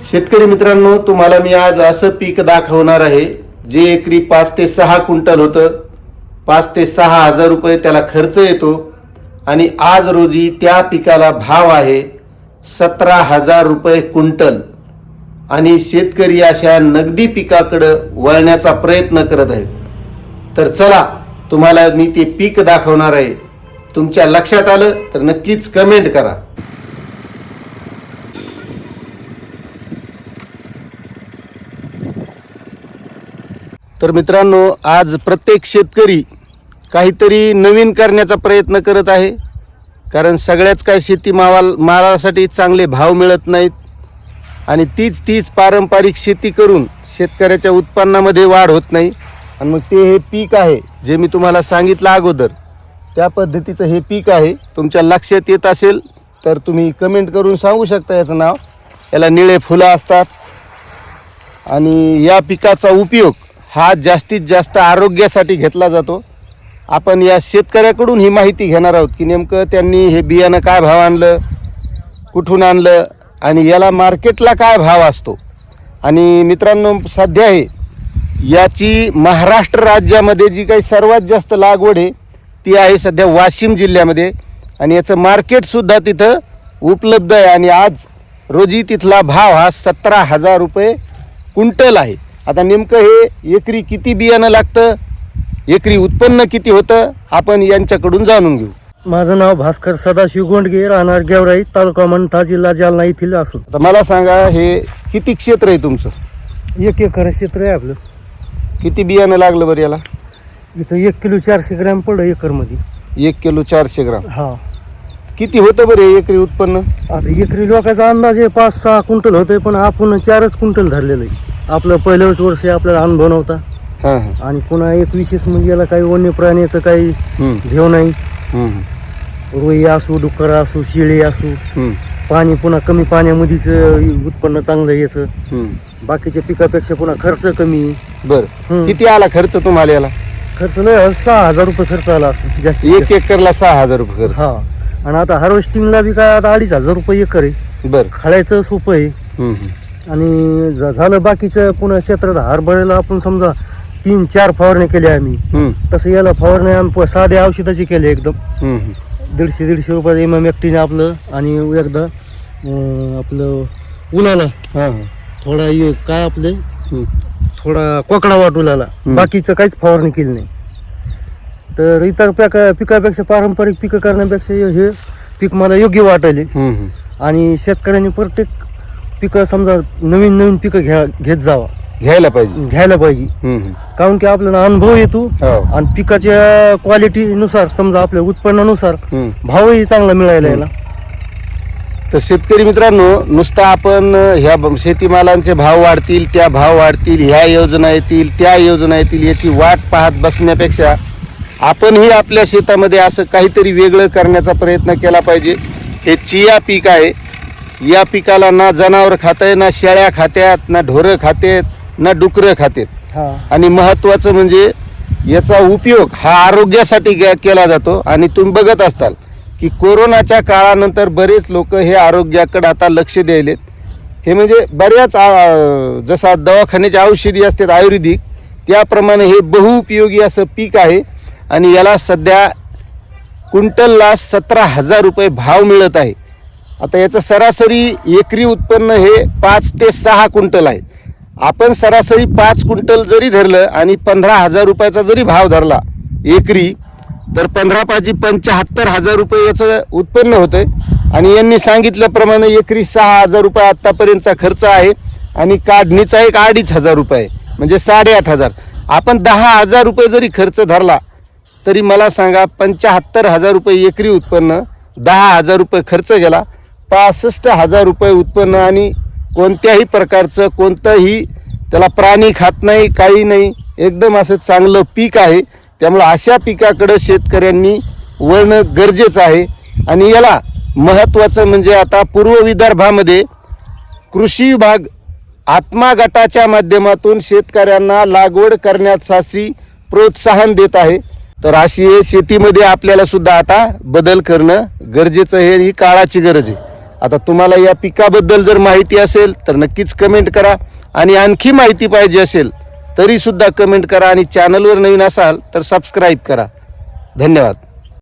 शेतकरी मित्रांनो, तुम्हाला मी आज असं पीक दाखवणार आहे जे एकरी 5 ते 6 क्विंटल होतं. 5 ते 6 हजार रुपये त्याला खर्च येतो आणि आज रोजी त्या पिकाला भाव आहे 17,000 रुपये क्विंटल. आणि शेतकरी अशा नगदी पिकाकडे वळण्याचा प्रयत्न करत आहेत. तर चला, तुम्हाला मी ते पीक दाखवणार आहे. तुमच्या लक्षात आलं तर नक्कीच कमेंट करा. तर मित्रांनो, आज प्रत्येक शेतकरी काहीतरी नवीन करण्याचा प्रयत्न करत आहे. कारण सगळ्याच काय शेती मालासाठी चांगले भाव मिळत नाहीत आणि तीच पारंपरिक शेती करून शेतकऱ्याच्या उत्पन्नामध्ये वाढ होत नाही. आणि मग ते हे पीक आहे जे मी तुम्हाला सांगितलं अगोदर, त्या पद्धतीचं हे पीक आहे. तुमच्या लक्षात येत असेल तर तुम्ही कमेंट करून सांगू शकता याचं नाव. याला निळे फुलं असतात आणि या पिकाचा उपयोग हा जास्तीत जास्त आरोग्यासाठी घेतला जातो. आपण या शेतकऱ्याकडून ही माहिती घेणार आहोत की नेमकं त्यांनी हे बियाणं काय भाव आणलं, कुठून आणलं आणि याला मार्केटला काय भाव असतो. आणि मित्रांनो, सध्या हे याची महाराष्ट्र राज्यामध्ये जी काही सर्वात जास्त लागवड आहे ती आहे सध्या वाशिम जिल्ह्यामध्ये आणि याचं मार्केटसुद्धा तिथं उपलब्ध आहे. आणि आज रोजी तिथला भाव हा 17,000 रुपये क्विंटल आहे. आता नेमकं हे एकरी किती बियाणं लागतं, एकरी उत्पन्न किती होतं, आपण यांच्याकडून जाणून घेऊ. माझं नाव भास्कर सदाशिव गोंडगे, राहणार गेवराई, तालुका मंठा, जिल्हा जालना येथील असून. आता मला सांगा, हे किती क्षेत्र आहे तुमचं? 1 एकर क्षेत्र आहे आपलं. किती बियाणं लागलं बरं याला? इथं 1 किलो 400 ग्रॅम पडलं एकरमध्ये. 1 किलो 400 ग्राम. हा. किती होतं बरं एकरी उत्पन्न? आता एकरी लोकांचा अंदाज आहे 5-6 क्विंटल होतंय, पण आपण 4च क्विंटल धरलेलं आहे. आपलं पहिल्याच वर्ष आपल्याला अनुभव नव्हता. आणि पुन्हा एक विशेष म्हणजे याला काही वन्य प्राण्याचं काही भेव नाही. रोई असू, डुक्कर असू, शिळे असू, पाणी पुन्हा कमी पाण्यामध्येच उत्पन्न चांगलं याचं. बाकीच्या पिकापेक्षा पुन्हा खर्च कमी. बरं, किती आला खर्च तुम्हाला याला? खर्च नाही, 6,000 रुपये खर्च आला असं जास्त. 1 एकरला 6,000 रुपये खर्च. हा. आणि आता हार्वेस्टिंगला बी काय आता 2,500 रुपये एकर आहे. बरं, खळायचं सोपं आहे. आणि झालं बाकीचं पुन्हा क्षेत्रात हरभऱ्याला आपण समजा 3-4 फवारण्या केल्या आम्ही. तसं याला फवारण्या आम्ही साध्या औषधाची केल्या एकदम. 150-150 रुपये इमामॅक्टिन आपलं. आणि एकदा आपलं उन्हाला थोडा काय आपले थोडा कोकडा वाटूला, बाकीचं काहीच फवारणी केली नाही. तर इतर पिकापेक्षा पारंपरिक पिकं करण्यापेक्षा हे पीक मला योग्य वाटले. आणि शेतकऱ्यांनी प्रत्येक पिकं समजा नवीन पिकं घ्यायला पाहिजे. कारण की आपल्याला अनुभव येतो आणि पिकाच्या क्वालिटीनुसार समजा आपल्या उत्पन्नानुसार भावही चांगला मिळायला याला. तर शेतकरी मित्रांनो, नुसतं आपण ह्या शेतीमालांचे भाव वाढतील, त्या भाव वाढतील, ह्या योजना येतील, त्या योजना येतील याची वाट पाहत बसण्यापेक्षा आपणही आपल्या शेतामध्ये असं काहीतरी वेगळं करण्याचा प्रयत्न केला पाहिजे. हे चिया पीक आहे. या पिकाला ना जनावर खाताय, ना शेळ्या खात्यात, ना ढोरं खातेत, ना डुकरं खातेत. आणि महत्त्वाचं म्हणजे याचा उपयोग हा आरोग्यासाठी केला जातो. आणि तुम्ही बघत असताल की कोरोनाच्या काळानंतर बरेच लोक हे आरोग्याकडे आता लक्ष द्यायलेत. हे म्हणजे बऱ्याच जसा दवाखान्याची औषधी असतात आयुर्वेदिक, त्याप्रमाणे हे बहुउपयोगी असं पीक आहे. आणि याला सध्या क्विंटलला 17,000 रुपये भाव मिळत आहे. आता याचं सरासरी एकरी उत्पन्न हे 5 ते 6 क्विंटल आहे. आपण सरासरी 5 क्विंटल जरी धरलं आणि 15,000 रुपयाचा जरी भाव धरला एकरी, तर 15×5 = 75,000 रुपये याचं उत्पन्न होतंय. आणि यांनी सांगितल्याप्रमाणे एकरी 6,000 रुपये आत्तापर्यंतचा खर्च आहे आणि काढणीचा एक 2,500 रुपये म्हणजे 8,500. आपण 10,000 रुपये जरी खर्च धरला तरी मला सांगा 75,000 रुपये एकरी उत्पन्न, 10,000 रुपये खर्च गेला, 65,000 रुपये उत्पन्न. आणि कोणत्याही प्रकारचं कोणतंही त्याला प्राणी खात नाही, काही नाही, एकदम असं चांगलं पीक आहे. त्यामुळं अशा पिकाकडं शेतकऱ्यांनी वळणं गरजेचं आहे. आणि याला महत्त्वाचं म्हणजे आता पूर्व विदर्भामध्ये कृषी विभाग आत्मा गटाच्या माध्यमातून शेतकऱ्यांना लागवड करण्यासाठी प्रोत्साहन देत आहे. तर अशी शेतीमध्ये आपल्याला सुद्धा आता बदल करणं गरजेचं आहे. ही काळाची गरज आहे. आता तुम्हाला या पिकाबद्दल जर माहिती असेल तर नक्कीच कमेंट करा आणि आणखी माहिती पाहिजे असेल तरी सुद्धा कमेंट करा आणि चॅनलवर नवीन असाल तर सबस्क्राईब करा. धन्यवाद.